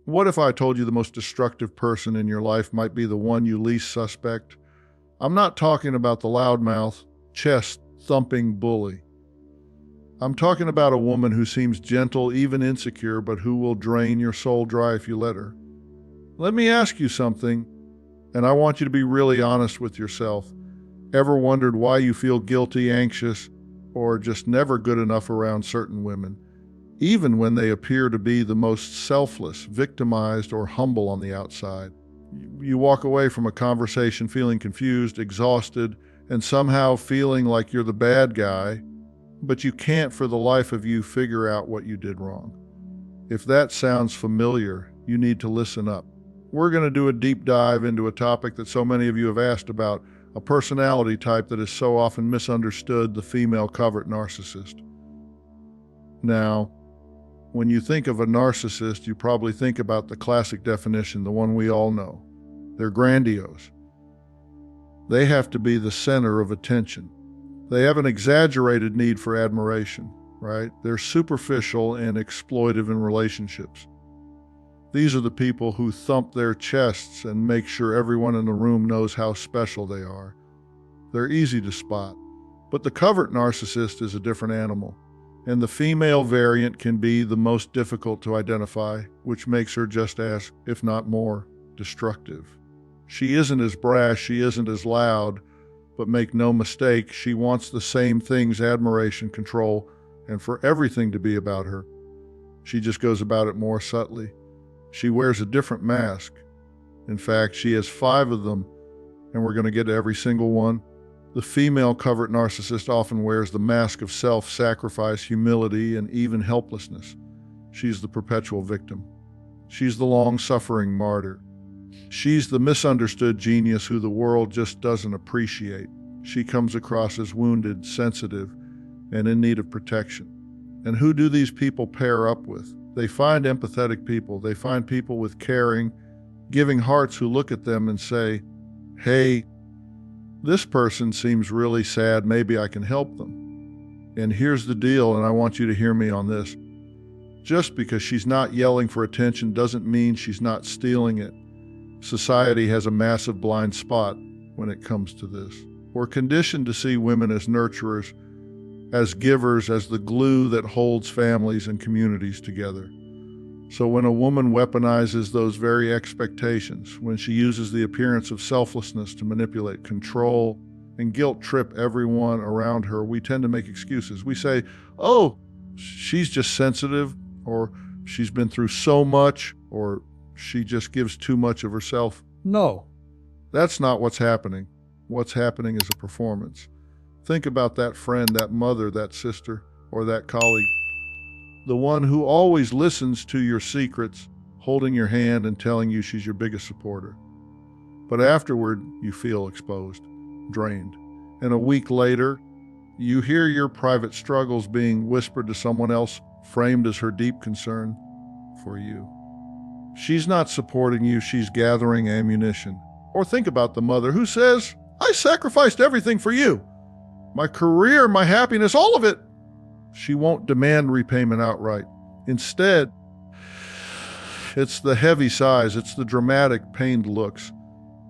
What if I told you the most destructive person in your life might be the one you least suspect? I'm not talking about the loudmouth, chest-thumping bully. I'm talking about a woman who seems gentle, even insecure, but who will drain your soul dry if you let her. Let me ask you something, and I want you to be really honest with yourself. Ever wondered why you feel guilty, anxious, or just never good enough around certain women, even when they appear to be the most selfless, victimized, or humble on the outside? You walk away from a conversation feeling confused, exhausted, and somehow feeling like you're the bad guy, but you can't for the life of you figure out what you did wrong. If that sounds familiar, you need to listen up. We're going to do a deep dive into a topic that so many of you have asked about, a personality type that is so often misunderstood, the female covert narcissist. Now, when you think of a narcissist, you probably think about the classic definition, the one we all know. They're grandiose. They have to be the center of attention. They have an exaggerated need for admiration, right? They're superficial and exploitive in relationships. These are the people who thump their chests and make sure everyone in the room knows how special they are. They're easy to spot. But the covert narcissist is a different animal, and the female variant can be the most difficult to identify, which makes her just as, if not more, destructive. She isn't as brash, she isn't as loud, but make no mistake, she wants the same things: admiration, control, and for everything to be about her. She just goes about it more subtly. She wears a different mask. In fact, she has 5 of them, and we're going to get to every single one. The female covert narcissist often wears the mask of self-sacrifice, humility, and even helplessness. She's the perpetual victim. She's the long-suffering martyr. She's the misunderstood genius who the world just doesn't appreciate. She comes across as wounded, sensitive, and in need of protection. And who do these people pair up with? They find empathetic people. They find people with caring, giving hearts who look at them and say, hey, this person seems really sad, maybe I can help them. And here's the deal, and I want you to hear me on this. Just because she's not yelling for attention doesn't mean she's not stealing it. Society has a massive blind spot when it comes to this. We're conditioned to see women as nurturers, as givers, as the glue that holds families and communities together. So when a woman weaponizes those very expectations, when she uses the appearance of selflessness to manipulate, control, and guilt trip everyone around her, we tend to make excuses. We say, oh, she's just sensitive, or she's been through so much, or she just gives too much of herself. No, that's not what's happening. What's happening is a performance. Think about that friend, that mother, that sister, or that colleague. The one who always listens to your secrets, holding your hand and telling you she's your biggest supporter. But afterward, you feel exposed, drained. And a week later, you hear your private struggles being whispered to someone else, framed as her deep concern for you. She's not supporting you, she's gathering ammunition. Or think about the mother who says, I sacrificed everything for you. My career, my happiness, all of it. She won't demand repayment outright. Instead, it's the heavy sighs, it's the dramatic, pained looks.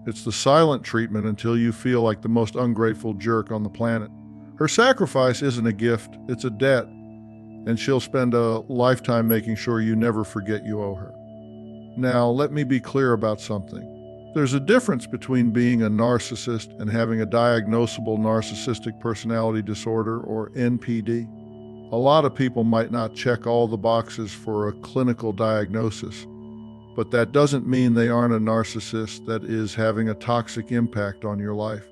It's the silent treatment until you feel like the most ungrateful jerk on the planet. Her sacrifice isn't a gift, it's a debt, and she'll spend a lifetime making sure you never forget you owe her. Now, let me be clear about something. There's a difference between being a narcissist and having a diagnosable narcissistic personality disorder, or NPD. A lot of people might not check all the boxes for a clinical diagnosis, but that doesn't mean they aren't a narcissist that is having a toxic impact on your life.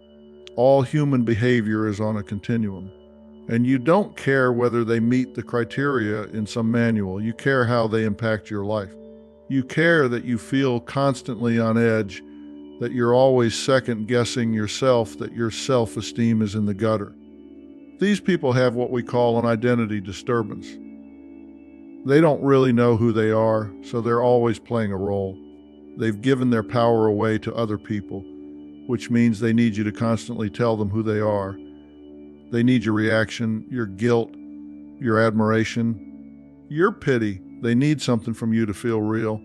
All human behavior is on a continuum, and you don't care whether they meet the criteria in some manual. You care how they impact your life. You care that you feel constantly on edge, that you're always second-guessing yourself, that your self-esteem is in the gutter. These people have what we call an identity disturbance. They don't really know who they are, so they're always playing a role. They've given their power away to other people, which means they need you to constantly tell them who they are. They need your reaction, your guilt, your admiration, your pity. They need something from you to feel real.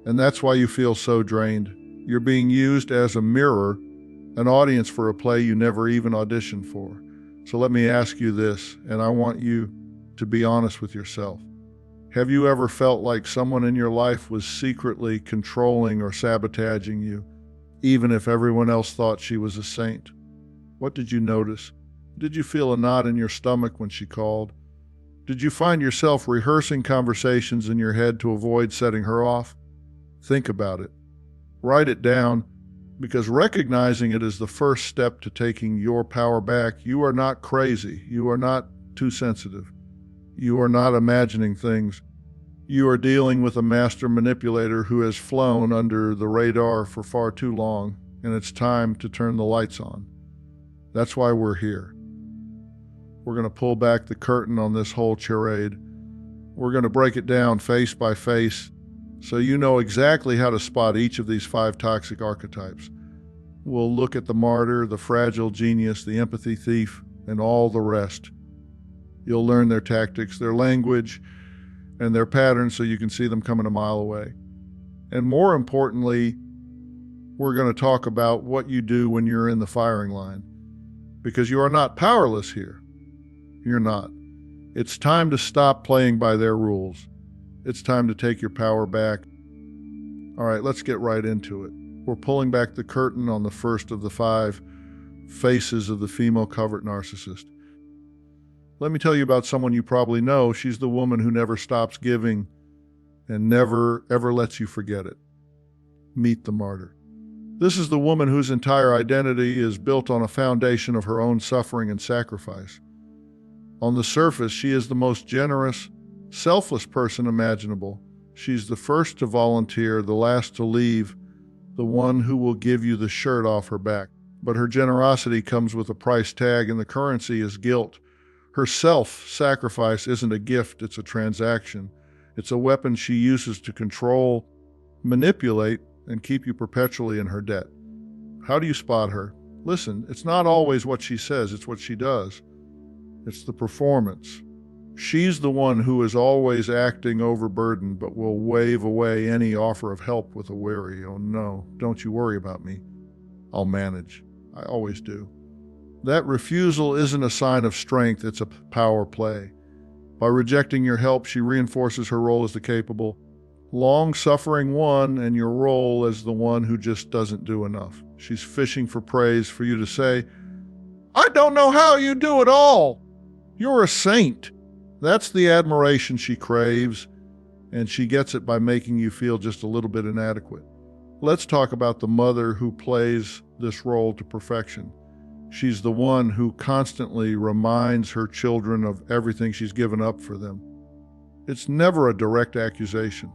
And that's why you feel so drained. You're being used as a mirror, an audience for a play you never even auditioned for. So let me ask you this, and I want you to be honest with yourself. Have you ever felt like someone in your life was secretly controlling or sabotaging you, even if everyone else thought she was a saint? What did you notice? Did you feel a knot in your stomach when she called? Did you find yourself rehearsing conversations in your head to avoid setting her off? Think about it. Write it down, because recognizing it is the first step to taking your power back. You are not crazy. You are not too sensitive. You are not imagining things. You are dealing with a master manipulator who has flown under the radar for far too long, and it's time to turn the lights on. That's why we're here. We're going to pull back the curtain on this whole charade. We're going to break it down face by face so you know exactly how to spot each of these 5 toxic archetypes. We'll look at the martyr, the fragile genius, the empathy thief, and all the rest. You'll learn their tactics, their language, and their patterns so you can see them coming a mile away. And more importantly, we're going to talk about what you do when you're in the firing line. Because you are not powerless here. You're not. It's time to stop playing by their rules. It's time to take your power back. All right, let's get right into it. We're pulling back the curtain on the first of the 5 faces of the female covert narcissist. Let me tell you about someone you probably know. She's the woman who never stops giving and never, ever lets you forget it. Meet the martyr. This is the woman whose entire identity is built on a foundation of her own suffering and sacrifice. On the surface, she is the most generous, selfless person imaginable. She's the first to volunteer, the last to leave, the one who will give you the shirt off her back. But her generosity comes with a price tag, and the currency is guilt. Her self-sacrifice isn't a gift, it's a transaction. It's a weapon she uses to control, manipulate, and keep you perpetually in her debt. How do you spot her? Listen, it's not always what she says, it's what she does. It's the performance. She's the one who is always acting overburdened, but will wave away any offer of help with a weary, "Oh no, don't you worry about me. I'll manage. I always do." That refusal isn't a sign of strength, it's a power play. By rejecting your help, she reinforces her role as the capable, long-suffering one, and your role as the one who just doesn't do enough. She's fishing for praise for you to say, "I don't know how you do it all. You're a saint." That's the admiration she craves, and she gets it by making you feel just a little bit inadequate. Let's talk about the mother who plays this role to perfection. She's the one who constantly reminds her children of everything she's given up for them. It's never a direct accusation.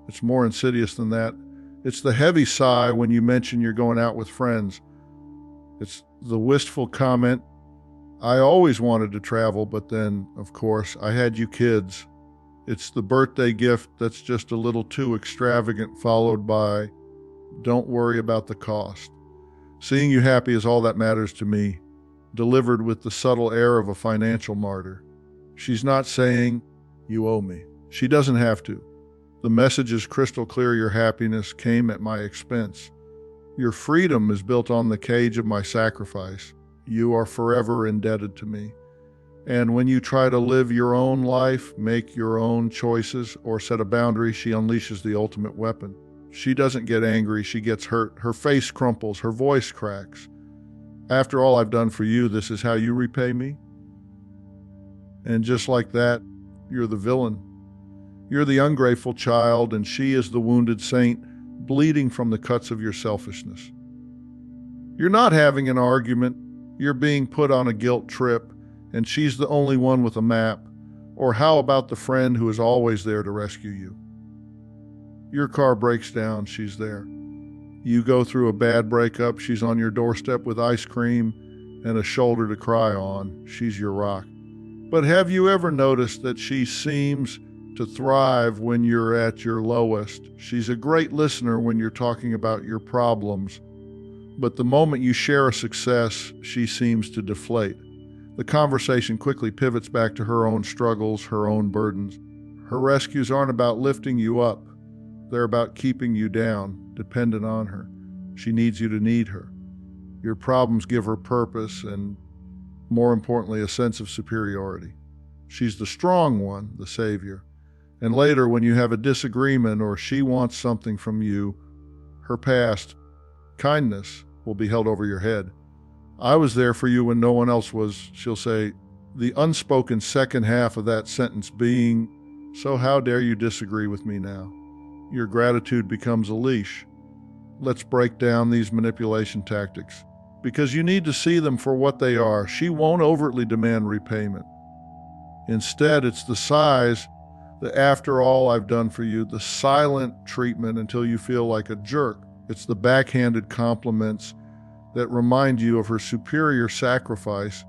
It's more insidious than that. It's the heavy sigh when you mention you're going out with friends. It's the wistful comment, "I always wanted to travel, but then, of course, I had you kids." It's the birthday gift that's just a little too extravagant, followed by, "Don't worry about the cost. Seeing you happy is all that matters to me," delivered with the subtle air of a financial martyr. She's not saying, "You owe me." She doesn't have to. The message is crystal clear: your happiness came at my expense. Your freedom is built on the cage of my sacrifice. You are forever indebted to me. And when you try to live your own life, make your own choices, or set a boundary, she unleashes the ultimate weapon. She doesn't get angry, she gets hurt. Her face crumples, her voice cracks. "After all I've done for you, this is how you repay me?" And just like that, you're the villain. You're the ungrateful child, and she is the wounded saint, bleeding from the cuts of your selfishness. You're not having an argument. You're being put on a guilt trip, and she's the only one with a map. Or how about the friend who is always there to rescue you? Your car breaks down, she's there. You go through a bad breakup, she's on your doorstep with ice cream and a shoulder to cry on. She's your rock. But have you ever noticed that she seems to thrive when you're at your lowest? She's a great listener when you're talking about your problems, but the moment you share a success, she seems to deflate. The conversation quickly pivots back to her own struggles, her own burdens. Her rescues aren't about lifting you up. They're about keeping you down, dependent on her. She needs you to need her. Your problems give her purpose and, more importantly, a sense of superiority. She's the strong one, the savior. And later, when you have a disagreement or she wants something from you, her past kindness will be held over your head. I was there for you when no one else was, she'll say, the unspoken second half of that sentence being, so how dare you disagree with me now? Your gratitude becomes a leash. Let's break down these manipulation tactics, because you need to see them for what they are. She won't overtly demand repayment. Instead, it's the sighs, the after all I've done for you, the silent treatment until you feel like a jerk. It's the backhanded compliments that remind you of her superior sacrifice.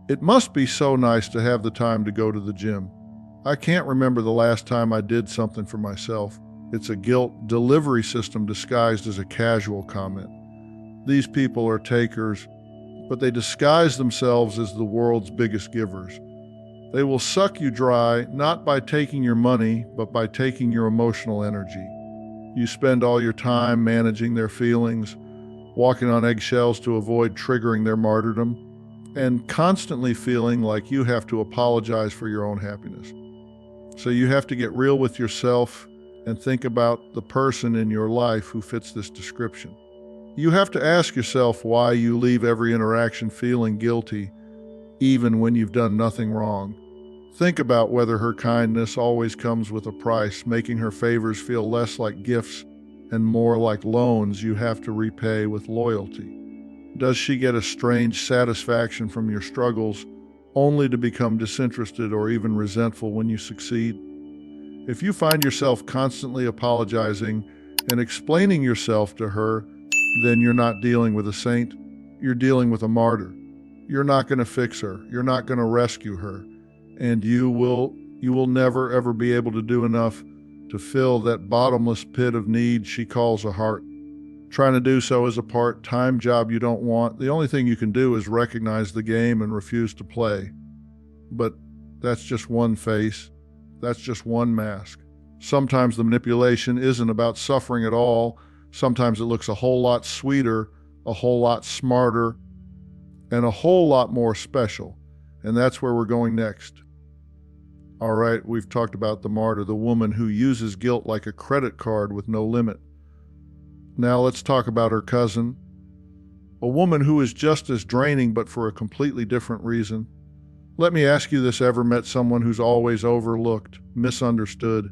It must be so nice to have the time to go to the gym. I can't remember the last time I did something for myself. It's a guilt delivery system disguised as a casual comment. These people are takers, but they disguise themselves as the world's biggest givers. They will suck you dry, not by taking your money, but by taking your emotional energy. You spend all your time managing their feelings, walking on eggshells to avoid triggering their martyrdom, and constantly feeling like you have to apologize for your own happiness. So you have to get real with yourself and think about the person in your life who fits this description. You have to ask yourself why you leave every interaction feeling guilty, even when you've done nothing wrong. Think about whether her kindness always comes with a price, making her favors feel less like gifts and more like loans you have to repay with loyalty. Does she get a strange satisfaction from your struggles, only to become disinterested or even resentful when you succeed? If you find yourself constantly apologizing and explaining yourself to her, then you're not dealing with a saint, you're dealing with a martyr. You're not going to fix her, you're not going to rescue her, and you will never ever be able to do enough to fill that bottomless pit of need she calls a heart. Trying to do so is a part-time job you don't want. The only thing you can do is recognize the game and refuse to play. But that's just one face. That's just one mask. Sometimes the manipulation isn't about suffering at all. Sometimes it looks a whole lot sweeter, a whole lot smarter, and a whole lot more special. And that's where we're going next. All right, we've talked about the martyr, the woman who uses guilt like a credit card with no limit. Now let's talk about her cousin, a woman who is just as draining but for a completely different reason. Let me ask you this: ever met someone who's always overlooked, misunderstood,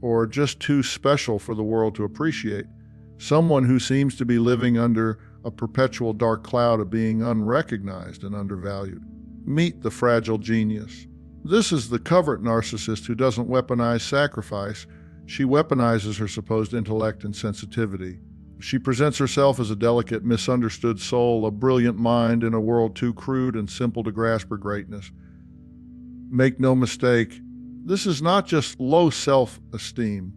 or just too special for the world to appreciate? Someone who seems to be living under a perpetual dark cloud of being unrecognized and undervalued. Meet the fragile genius. This is the covert narcissist who doesn't weaponize sacrifice. She weaponizes her supposed intellect and sensitivity. She presents herself as a delicate, misunderstood soul, a brilliant mind in a world too crude and simple to grasp her greatness. Make no mistake, this is not just low self-esteem.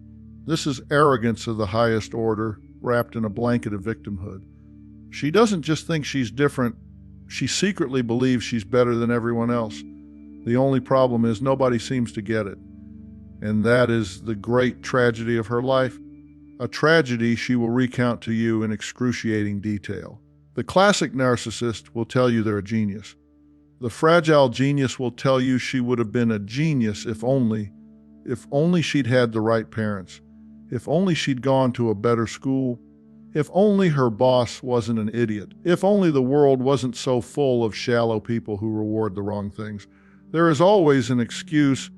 This is arrogance of the highest order, wrapped in a blanket of victimhood. She doesn't just think she's different, she secretly believes she's better than everyone else. The only problem is nobody seems to get it. And that is the great tragedy of her life, a tragedy she will recount to you in excruciating detail. The classic narcissist will tell you they're a genius. The fragile genius will tell you she would have been a genius if only she'd had the right parents, if only she'd gone to a better school, if only her boss wasn't an idiot, if only the world wasn't so full of shallow people who reward the wrong things. There is always an excuse,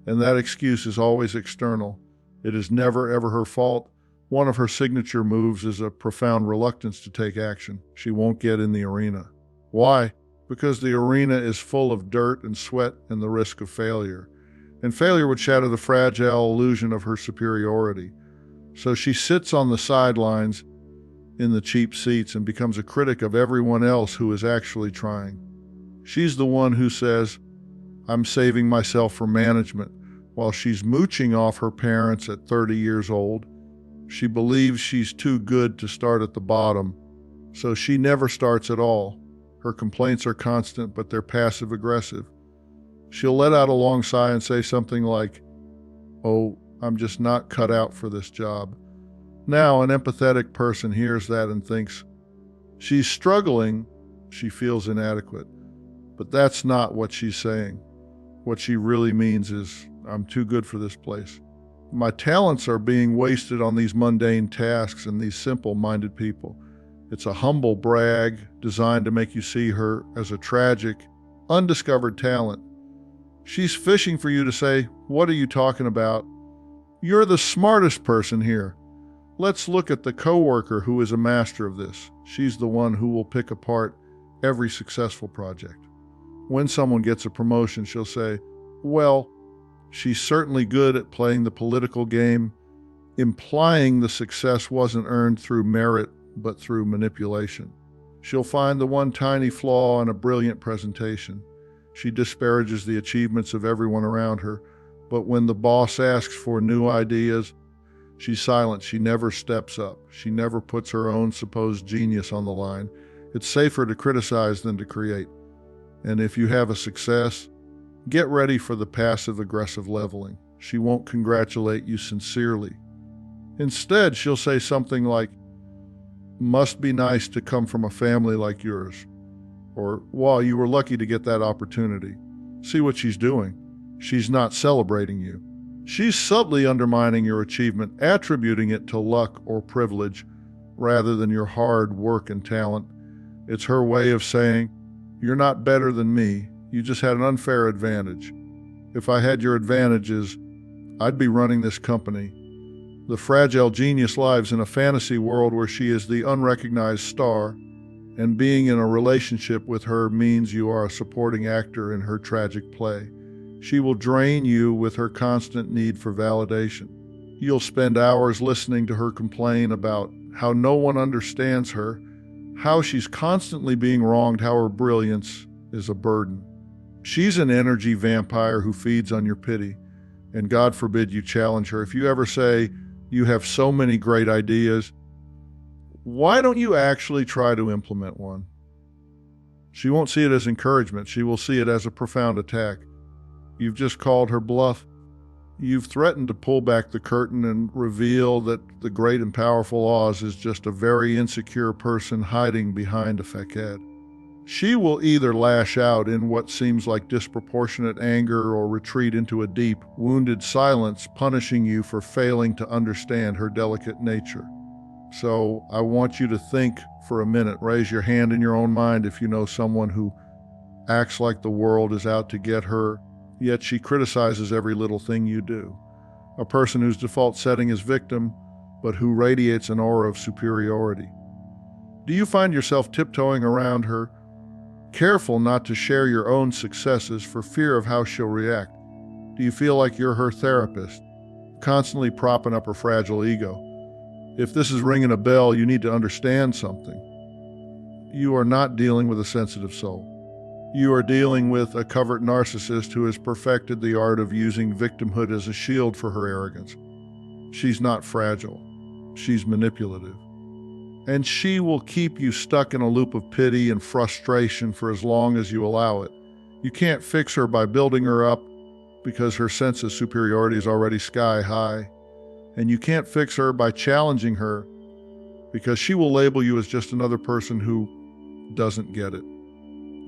and that excuse is always external. It is never ever her fault. One of her signature moves is a profound reluctance to take action. She won't get in the arena. Why? Because the arena is full of dirt and sweat and the risk of failure. And failure would shatter the fragile illusion of her superiority. So she sits on the sidelines in the cheap seats and becomes a critic of everyone else who is actually trying. She's the one who says, "I'm saving myself for management," while she's mooching off her parents at 30 years old. She believes she's too good to start at the bottom, so she never starts at all. Her complaints are constant, but they're passive-aggressive. She'll let out a long sigh and say something like, "Oh, I'm just not cut out for this job. Now, an empathetic person hears that and thinks, she's struggling, she feels inadequate. But that's not what she's saying. What she really means is, I'm too good for this place. My talents are being wasted on these mundane tasks and these simple-minded people. It's a humble brag designed to make you see her as a tragic, undiscovered talent. She's fishing for you to say, what are you talking about? You're the smartest person here. Let's look at the coworker who is a master of this. She's the one who will pick apart every successful project. When someone gets a promotion, she'll say, well, she's certainly good at playing the political game, implying the success wasn't earned through merit, but through manipulation. She'll find the one tiny flaw in a brilliant presentation. She disparages the achievements of everyone around her, but when the boss asks for new ideas, she's silent. She never steps up. She never puts her own supposed genius on the line. It's safer to criticize than to create. And if you have a success, get ready for the passive-aggressive leveling. She won't congratulate you sincerely. Instead, she'll say something like, must be nice to come from a family like yours. Or, wow, you were lucky to get that opportunity. See what she's doing. She's not celebrating you. She's subtly undermining your achievement, attributing it to luck or privilege rather than your hard work and talent. It's her way of saying, you're not better than me. You just had an unfair advantage. If I had your advantages, I'd be running this company. The fragile genius lives in a fantasy world where she is the unrecognized star, and being in a relationship with her means you are a supporting actor in her tragic play. She will drain you with her constant need for validation. You'll spend hours listening to her complain about how no one understands her, how she's constantly being wronged, how her brilliance is a burden. She's an energy vampire who feeds on your pity, and God forbid you challenge her. If you ever say, you have so many great ideas, why don't you actually try to implement one? She won't see it as encouragement. She will see it as a profound attack. You've just called her bluff. You've threatened to pull back the curtain and reveal that the great and powerful Oz is just a very insecure person hiding behind a facade. She will either lash out in what seems like disproportionate anger or retreat into a deep, wounded silence, punishing you for failing to understand her delicate nature. So I want you to think for a minute. Raise your hand in your own mind if you know someone who acts like the world is out to get her, yet she criticizes every little thing you do. A person whose default setting is victim, but who radiates an aura of superiority. Do you find yourself tiptoeing around her, careful not to share your own successes for fear of how she'll react? Do you feel like you're her therapist, constantly propping up her fragile ego? If this is ringing a bell, you need to understand something. You are not dealing with a sensitive soul. You are dealing with a covert narcissist who has perfected the art of using victimhood as a shield for her arrogance. She's not fragile. She's manipulative. And she will keep you stuck in a loop of pity and frustration for as long as you allow it. You can't fix her by building her up because her sense of superiority is already sky high. And you can't fix her by challenging her because she will label you as just another person who doesn't get it.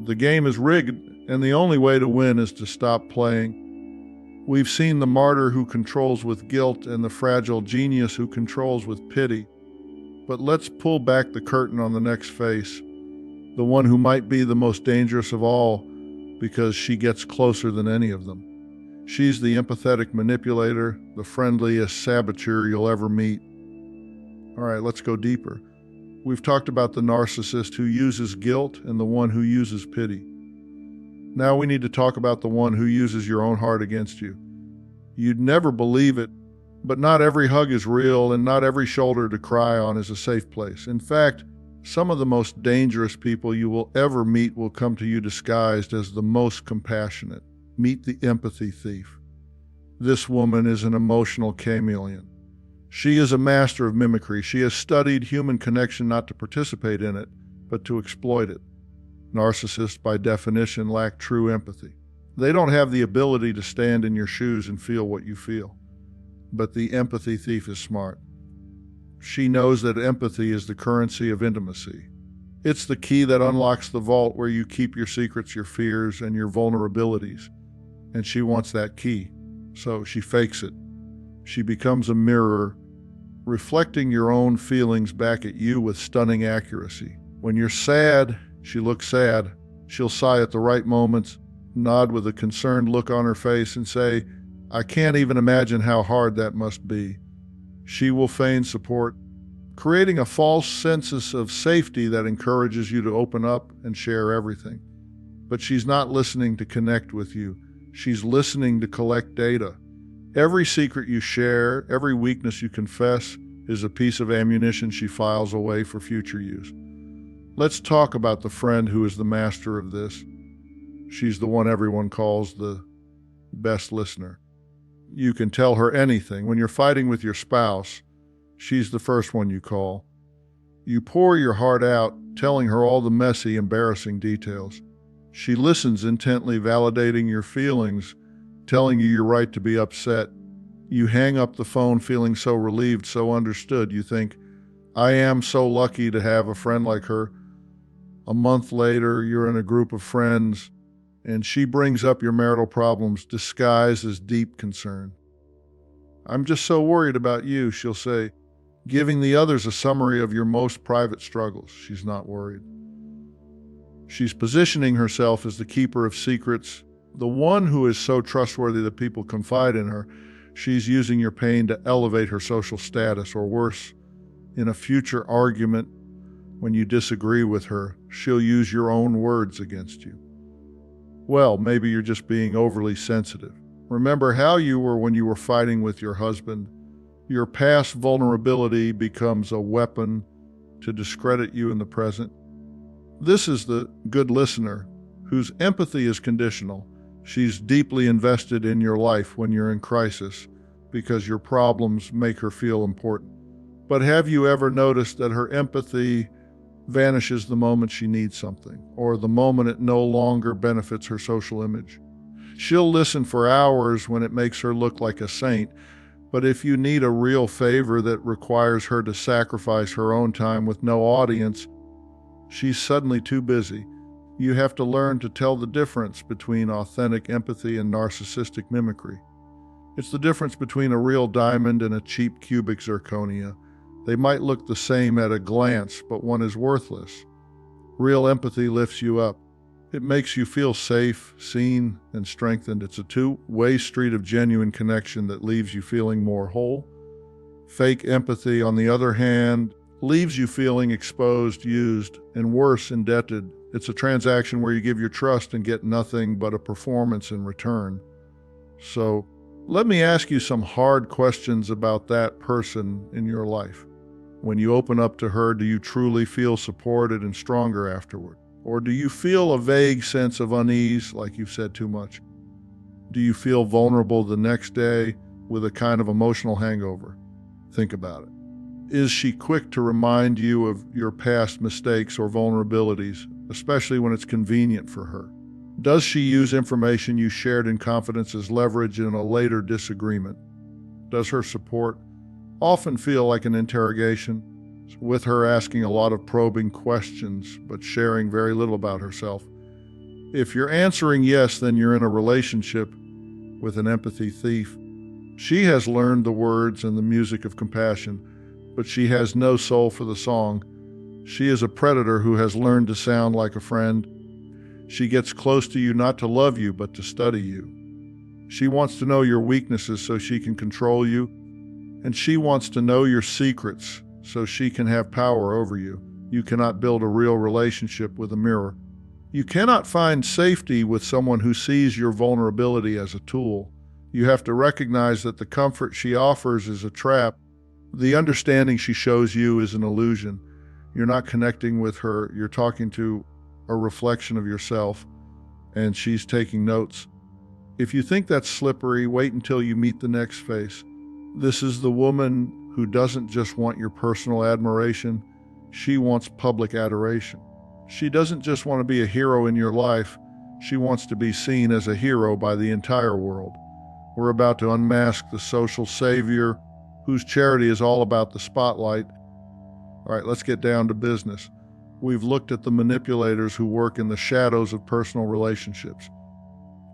The game is rigged, and the only way to win is to stop playing. We've seen the martyr who controls with guilt and the fragile genius who controls with pity. But let's pull back the curtain on the next face, the one who might be the most dangerous of all because she gets closer than any of them. She's the empathetic manipulator, the friendliest saboteur you'll ever meet. All right, let's go deeper. We've talked about the narcissist who uses guilt and the one who uses pity. Now we need to talk about the one who uses your own heart against you. You'd never believe it, but not every hug is real and not every shoulder to cry on is a safe place. In fact, some of the most dangerous people you will ever meet will come to you disguised as the most compassionate. Meet the empathy thief. This woman is an emotional chameleon. She is a master of mimicry. She has studied human connection not to participate in it, but to exploit it. Narcissists, by definition, lack true empathy. They don't have the ability to stand in your shoes and feel what you feel. But the empathy thief is smart. She knows that empathy is the currency of intimacy. It's the key that unlocks the vault where you keep your secrets, your fears, and your vulnerabilities. And she wants that key, so she fakes it. She becomes a mirror, reflecting your own feelings back at you with stunning accuracy. When you're sad, she looks sad. She'll sigh at the right moments, nod with a concerned look on her face, and say, "I can't even imagine how hard that must be." She will feign support, creating a false sense of safety that encourages you to open up and share everything. But she's not listening to connect with you. She's listening to collect data. Every secret you share, every weakness you confess, is a piece of ammunition she files away for future use. Let's talk about the friend who is the master of this. She's the one everyone calls the best listener. You can tell her anything. When you're fighting with your spouse, she's the first one you call. You pour your heart out, telling her all the messy, embarrassing details. She listens intently, validating your feelings, telling you you're right to be upset. You hang up the phone feeling so relieved, so understood. You think, "I am so lucky to have a friend like her." A month later, you're in a group of friends, and she brings up your marital problems disguised as deep concern. "I'm just so worried about you," she'll say, giving the others a summary of your most private struggles. She's not worried. She's positioning herself as the keeper of secrets, the one who is so trustworthy that people confide in her. She's using your pain to elevate her social status, or worse, in a future argument, when you disagree with her, she'll use your own words against you. Well, maybe you're just being overly sensitive. Remember how you were when you were fighting with your husband. Your past vulnerability becomes a weapon to discredit you in the present. This is the good listener whose empathy is conditional. She's deeply invested in your life when you're in crisis because your problems make her feel important. But have you ever noticed that her empathy vanishes the moment she needs something, or the moment it no longer benefits her social image? She'll listen for hours when it makes her look like a saint, but if you need a real favor that requires her to sacrifice her own time with no audience, she's suddenly too busy. You have to learn to tell the difference between authentic empathy and narcissistic mimicry. It's the difference between a real diamond and a cheap cubic zirconia. They might look the same at a glance, but one is worthless. Real empathy lifts you up. It makes you feel safe, seen, and strengthened. It's a two-way street of genuine connection that leaves you feeling more whole. Fake empathy, on the other hand, leaves you feeling exposed, used, and worse, indebted. It's a transaction where you give your trust and get nothing but a performance in return. So, let me ask you some hard questions about that person in your life. When you open up to her, do you truly feel supported and stronger afterward? Or do you feel a vague sense of unease, like you've said too much? Do you feel vulnerable the next day with a kind of emotional hangover? Think about it. Is she quick to remind you of your past mistakes or vulnerabilities, especially when it's convenient for her? Does she use information you shared in confidence as leverage in a later disagreement? Does her support often feel like an interrogation, with her asking a lot of probing questions but sharing very little about herself? If you're answering yes, then you're in a relationship with an empathy thief. She has learned the words and the music of compassion, but she has no soul for the song. She is a predator who has learned to sound like a friend. She gets close to you not to love you, but to study you. She wants to know your weaknesses so she can control you, and she wants to know your secrets so she can have power over you. You cannot build a real relationship with a mirror. You cannot find safety with someone who sees your vulnerability as a tool. You have to recognize that the comfort she offers is a trap. The understanding she shows you is an illusion. You're not connecting with her. You're talking to a reflection of yourself, and she's taking notes. If you think that's slippery, wait until you meet the next face. This is the woman who doesn't just want your personal admiration. She wants public adoration. She doesn't just want to be a hero in your life. She wants to be seen as a hero by the entire world. We're about to unmask the social savior whose charity is all about the spotlight. All right, let's get down to business. We've looked at the manipulators who work in the shadows of personal relationships.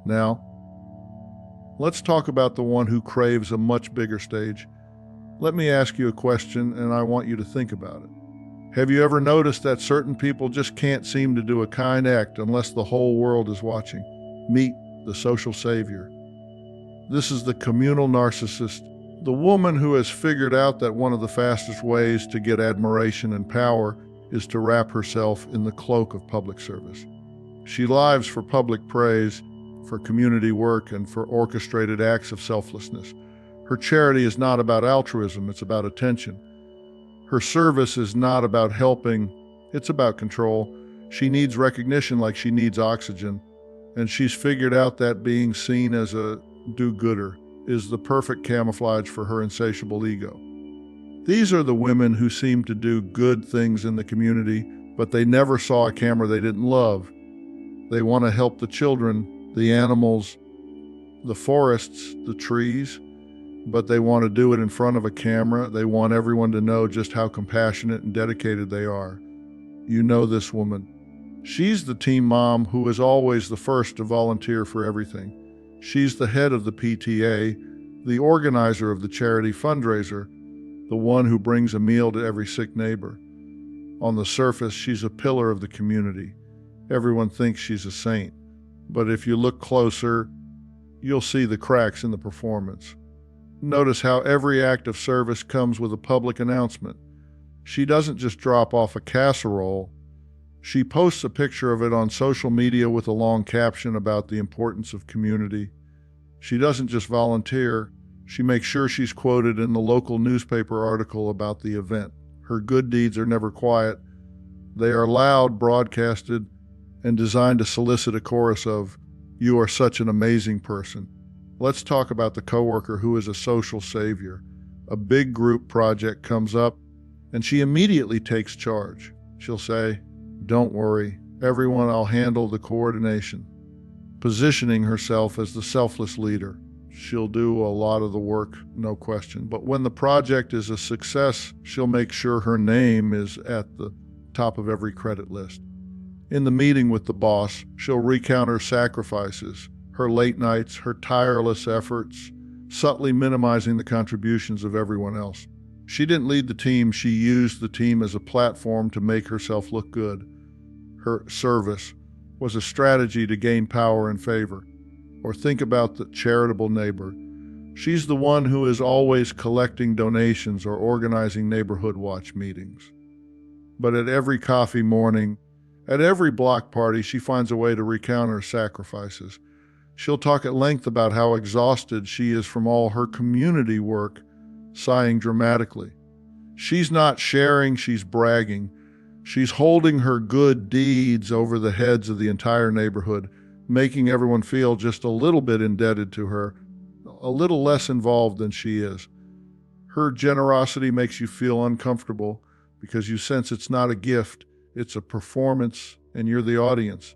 Now, let's talk about the one who craves a much bigger stage. Let me ask you a question, and I want you to think about it. Have you ever noticed that certain people just can't seem to do a kind act unless the whole world is watching? Meet the social savior. This is the communal narcissist, the woman who has figured out that one of the fastest ways to get admiration and power is to wrap herself in the cloak of public service. She lives for public praise, for community work, and for orchestrated acts of selflessness. Her charity is not about altruism, it's about attention. Her service is not about helping, it's about control. She needs recognition like she needs oxygen, and she's figured out that being seen as a do-gooder is the perfect camouflage for her insatiable ego. These are the women who seem to do good things in the community, but they never saw a camera they didn't love. They want to help the children, the animals, the forests, the trees, but they want to do it in front of a camera. They want everyone to know just how compassionate and dedicated they are. You know this woman. She's the team mom who is always the first to volunteer for everything. She's the head of the PTA, the organizer of the charity fundraiser, the one who brings a meal to every sick neighbor. On the surface, she's a pillar of the community. Everyone thinks she's a saint, but if you look closer, you'll see the cracks in the performance. Notice how every act of service comes with a public announcement. She doesn't just drop off a casserole. She posts a picture of it on social media with a long caption about the importance of community. She doesn't just volunteer. She makes sure she's quoted in the local newspaper article about the event. Her good deeds are never quiet. They are loud, broadcasted, and designed to solicit a chorus of, "You are such an amazing person." Let's talk about the coworker who is a social savior. A big group project comes up, and she immediately takes charge. She'll say, "Don't worry, everyone, I'll handle the coordination," positioning herself as the selfless leader. She'll do a lot of the work, no question. But when the project is a success, she'll make sure her name is at the top of every credit list. In the meeting with the boss, she'll recount her sacrifices, her late nights, her tireless efforts, subtly minimizing the contributions of everyone else. She didn't lead the team, she used the team as a platform to make herself look good. Her service was a strategy to gain power and favor. Or think about the charitable neighbor. She's the one who is always collecting donations or organizing neighborhood watch meetings. But at every coffee morning, at every block party, she finds a way to recount her sacrifices. She'll talk at length about how exhausted she is from all her community work, sighing dramatically. She's not sharing, she's bragging. She's holding her good deeds over the heads of the entire neighborhood, making everyone feel just a little bit indebted to her, a little less involved than she is. Her generosity makes you feel uncomfortable because you sense it's not a gift, it's a performance, and you're the audience.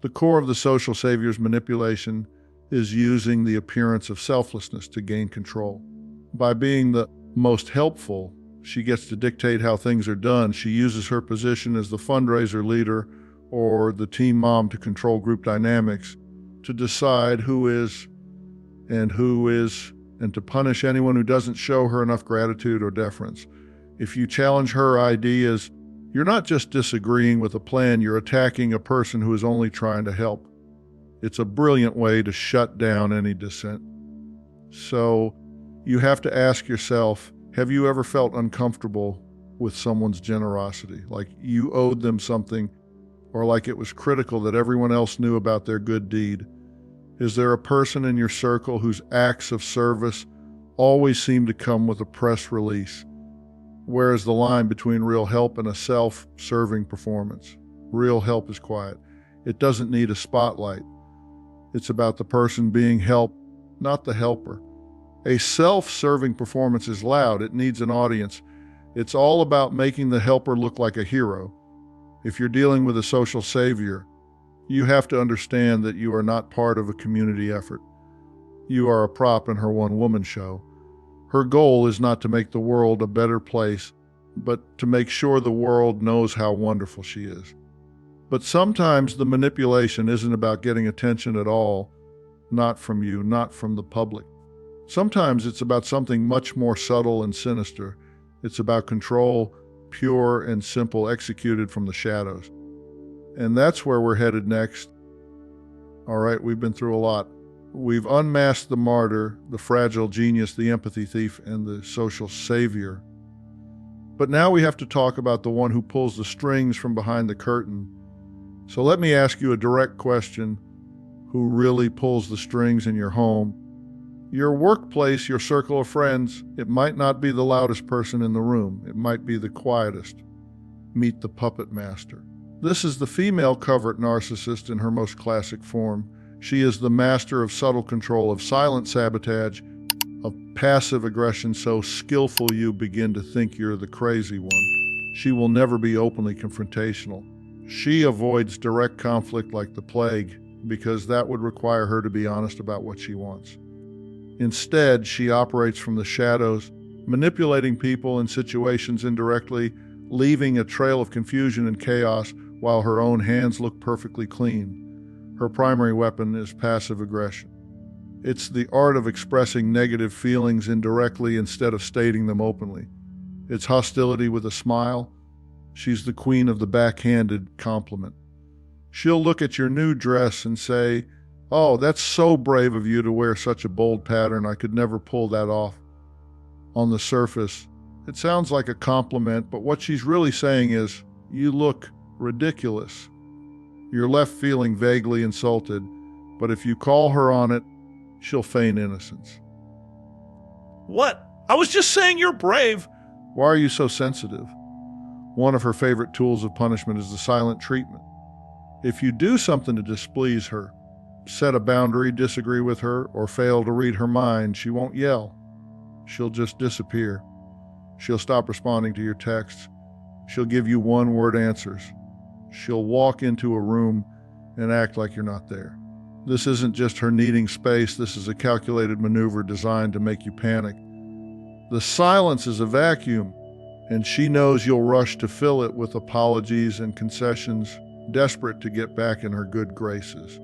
The core of the social savior's manipulation is using the appearance of selflessness to gain control. By being the most helpful, she gets to dictate how things are done. She uses her position as the fundraiser leader or the team mom to control group dynamics, to decide who is, and to punish anyone who doesn't show her enough gratitude or deference. If you challenge her ideas, you're not just disagreeing with a plan, you're attacking a person who is only trying to help. It's a brilliant way to shut down any dissent. So you have to ask yourself, have you ever felt uncomfortable with someone's generosity? Like you owed them something, or like it was critical that everyone else knew about their good deed? Is there a person in your circle whose acts of service always seem to come with a press release? Where is the line between real help and a self-serving performance? Real help is quiet. It doesn't need a spotlight. It's about the person being helped, not the helper. A self-serving performance is loud. It needs an audience. It's all about making the helper look like a hero. If you're dealing with a social savior, you have to understand that you are not part of a community effort. You are a prop in her one-woman show. Her goal is not to make the world a better place, but to make sure the world knows how wonderful she is. But sometimes the manipulation isn't about getting attention at all, not from you, not from the public. Sometimes it's about something much more subtle and sinister. It's about control, pure and simple, executed from the shadows. And that's where we're headed next. All right, we've been through a lot. We've unmasked the martyr, the fragile genius, the empathy thief, and the social savior. But now we have to talk about the one who pulls the strings from behind the curtain. So let me ask you a direct question. Who really pulls the strings in your home? Your workplace, your circle of friends. It might not be the loudest person in the room. It might be the quietest. Meet the puppet master. This is the female covert narcissist in her most classic form. She is the master of subtle control, of silent sabotage, of passive aggression so skillful you begin to think you're the crazy one. She will never be openly confrontational. She avoids direct conflict like the plague because that would require her to be honest about what she wants. Instead, she operates from the shadows, manipulating people and situations indirectly, leaving a trail of confusion and chaos while her own hands look perfectly clean. Her primary weapon is passive aggression. It's the art of expressing negative feelings indirectly instead of stating them openly. It's hostility with a smile. She's the queen of the backhanded compliment. She'll look at your new dress and say, "Oh, that's so brave of you to wear such a bold pattern. I could never pull that off." On the surface, it sounds like a compliment, but what she's really saying is, "You look ridiculous." You're left feeling vaguely insulted, but if you call her on it, she'll feign innocence. "What? I was just saying you're brave." Why are you so sensitive? One of her favorite tools of punishment is the silent treatment. If you do something to displease her, set a boundary, disagree with her, or fail to read her mind, she won't yell. She'll just disappear. She'll stop responding to your texts. She'll give you one-word answers. She'll walk into a room and act like you're not there. This isn't just her needing space. This is a calculated maneuver designed to make you panic. The silence is a vacuum, and she knows you'll rush to fill it with apologies and concessions, desperate to get back in her good graces.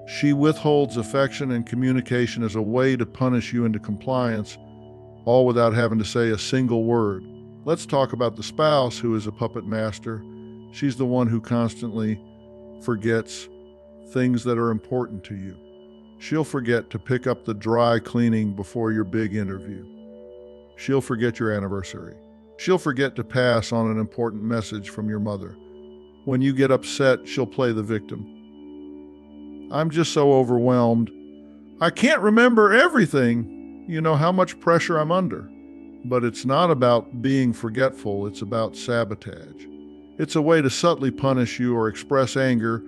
She withholds affection and communication as a way to punish you into compliance, all without having to say a single word. Let's talk about the spouse who is a puppet master. She's the one who constantly forgets things that are important to you. She'll forget to pick up the dry cleaning before your big interview. She'll forget your anniversary. She'll forget to pass on an important message from your mother. When you get upset, she'll play the victim. "I'm just so overwhelmed. I can't remember everything. You know how much pressure I'm under." But it's not about being forgetful, it's about sabotage. It's a way to subtly punish you or express anger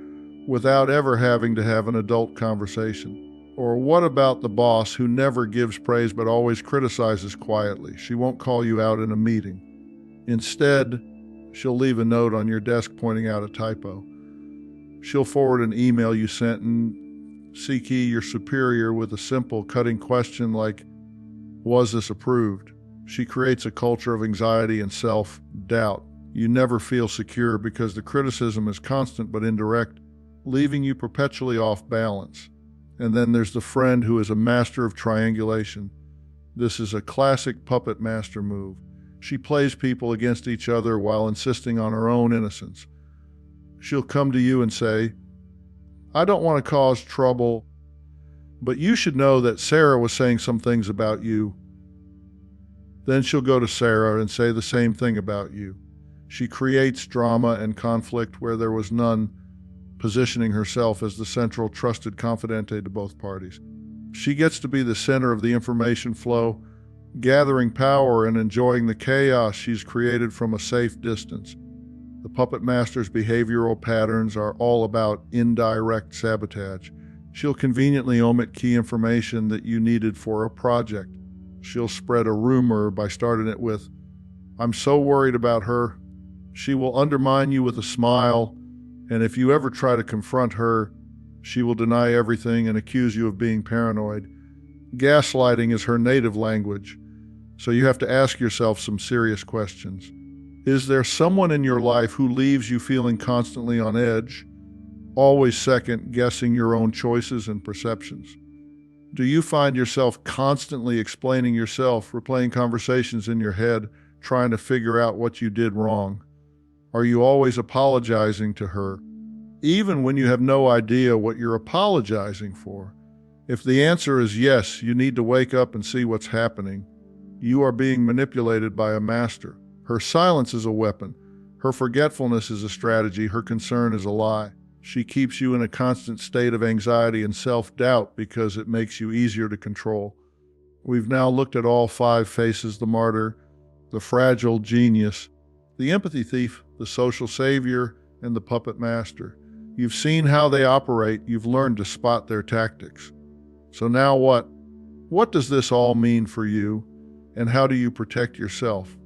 without ever having to have an adult conversation. Or what about the boss who never gives praise but always criticizes quietly? She won't call you out in a meeting. Instead, she'll leave a note on your desk pointing out a typo. She'll forward an email you sent and CC your superior with a simple, cutting question like, "Was this approved?" She creates a culture of anxiety and self-doubt. You never feel secure because the criticism is constant but indirect, leaving you perpetually off balance. And then there's the friend who is a master of triangulation. This is a classic puppet master move. She plays people against each other while insisting on her own innocence. She'll come to you and say, "I don't want to cause trouble, but you should know that Sarah was saying some things about you." Then she'll go to Sarah and say the same thing about you. She creates drama and conflict where there was none, positioning herself as the central trusted confidante to both parties. She gets to be the center of the information flow, gathering power and enjoying the chaos she's created from a safe distance. The puppet master's behavioral patterns are all about indirect sabotage. She'll conveniently omit key information that you needed for a project. She'll spread a rumor by starting it with, "I'm so worried about her." She will undermine you with a smile, and if you ever try to confront her, she will deny everything and accuse you of being paranoid. Gaslighting is her native language, so you have to ask yourself some serious questions. Is there someone in your life who leaves you feeling constantly on edge, always second-guessing your own choices and perceptions? Do you find yourself constantly explaining yourself, replaying conversations in your head, trying to figure out what you did wrong? Are you always apologizing to her, even when you have no idea what you're apologizing for? If the answer is yes, you need to wake up and see what's happening. You are being manipulated by a master. Her silence is a weapon. Her forgetfulness is a strategy. Her concern is a lie. She keeps you in a constant state of anxiety and self-doubt because it makes you easier to control. We've now looked at all 5 faces: the martyr, the fragile genius, the empathy thief, the social savior, and the puppet master. You've seen how they operate. You've learned to spot their tactics. So now what? What does this all mean for you? And how do you protect yourself?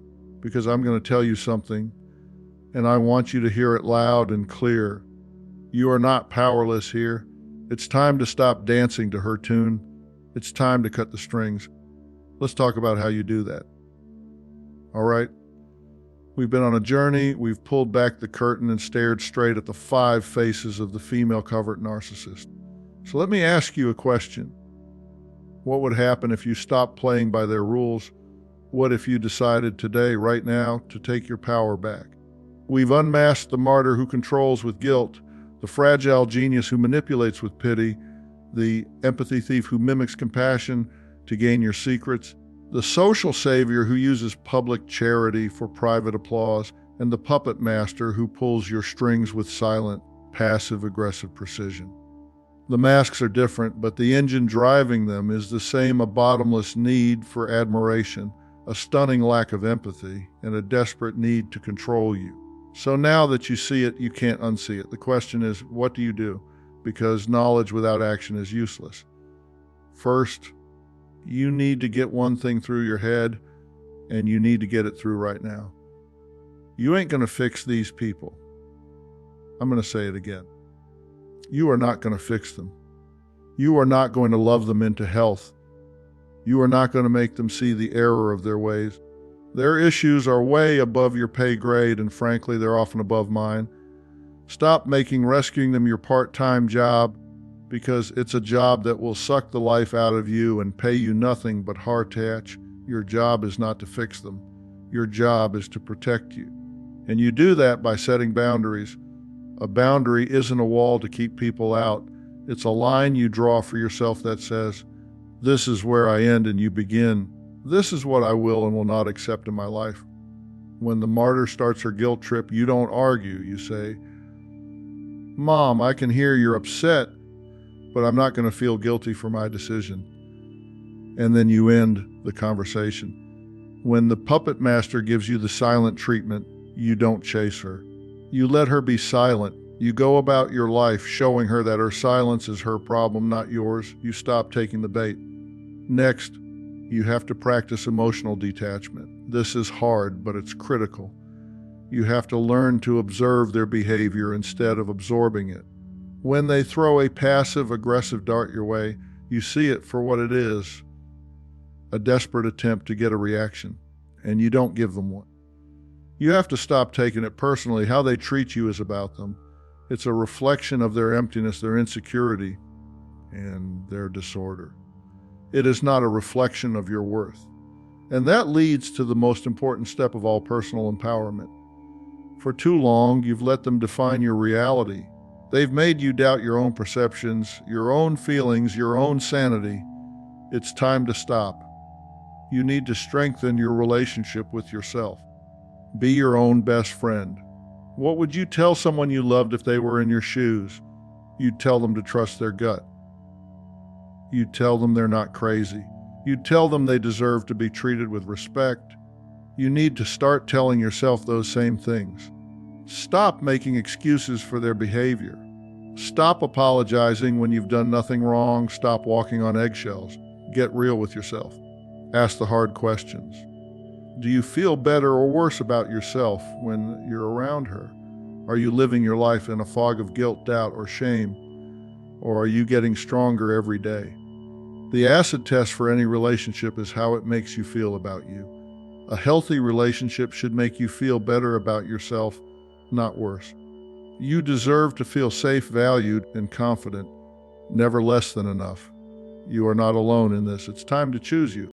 Because I'm going to tell you something, and I want you to hear it loud and clear. You are not powerless here. It's time to stop dancing to her tune. It's time to cut the strings. Let's talk about how you do that. All right? We've been on a journey. We've pulled back the curtain and stared straight at the 5 faces of the female covert narcissist. So let me ask you a question. What would happen if you stopped playing by their rules? What if you decided today, right now, to take your power back? We've unmasked the martyr who controls with guilt, the fragile genius who manipulates with pity, the empathy thief who mimics compassion to gain your secrets, the social savior who uses public charity for private applause, and the puppet master who pulls your strings with silent, passive-aggressive precision. The masks are different, but the engine driving them is the same: a bottomless need for admiration, a stunning lack of empathy, and a desperate need to control you. So now that you see it, you can't unsee it. The question is, what do you do? Because knowledge without action is useless. First, you need to get one thing through your head, and you need to get it through right now. You ain't going to fix these people. I'm going to say it again. You are not going to fix them. You are not going to love them into health. You are not going to make them see the error of their ways. Their issues are way above your pay grade, and frankly, they're often above mine. Stop making rescuing them your part-time job, because it's a job that will suck the life out of you and pay you nothing but heartache. Your job is not to fix them. Your job is to protect you. And you do that by setting boundaries. A boundary isn't a wall to keep people out. It's a line you draw for yourself that says, this is where I end and you begin. This is what I will and will not accept in my life. When the martyr starts her guilt trip, you don't argue. You say, Mom, I can hear you're upset, but I'm not going to feel guilty for my decision. And then you end the conversation. When the puppet master gives you the silent treatment, you don't chase her. You let her be silent. You go about your life showing her that her silence is her problem, not yours. You stop taking the bait. Next, you have to practice emotional detachment. This is hard, but it's critical. You have to learn to observe their behavior instead of absorbing it. When they throw a passive-aggressive dart your way, you see it for what it is, a desperate attempt to get a reaction, and you don't give them one. You have to stop taking it personally. How they treat you is about them. It's a reflection of their emptiness, their insecurity, and their disorder. It is not a reflection of your worth. And that leads to the most important step of all personal empowerment. For too long, you've let them define your reality. They've made you doubt your own perceptions, your own feelings, your own sanity. It's time to stop. You need to strengthen your relationship with yourself. Be your own best friend. What would you tell someone you loved if they were in your shoes? You'd tell them to trust their gut. You'd tell them they're not crazy. You'd tell them they deserve to be treated with respect. You need to start telling yourself those same things. Stop making excuses for their behavior. Stop apologizing when you've done nothing wrong. Stop walking on eggshells. Get real with yourself. Ask the hard questions. Do you feel better or worse about yourself when you're around her? Are you living your life in a fog of guilt, doubt, or shame? Or are you getting stronger every day? The acid test for any relationship is how it makes you feel about you. A healthy relationship should make you feel better about yourself, not worse. You deserve to feel safe, valued, and confident, never less than enough. You are not alone in this. It's time to choose you.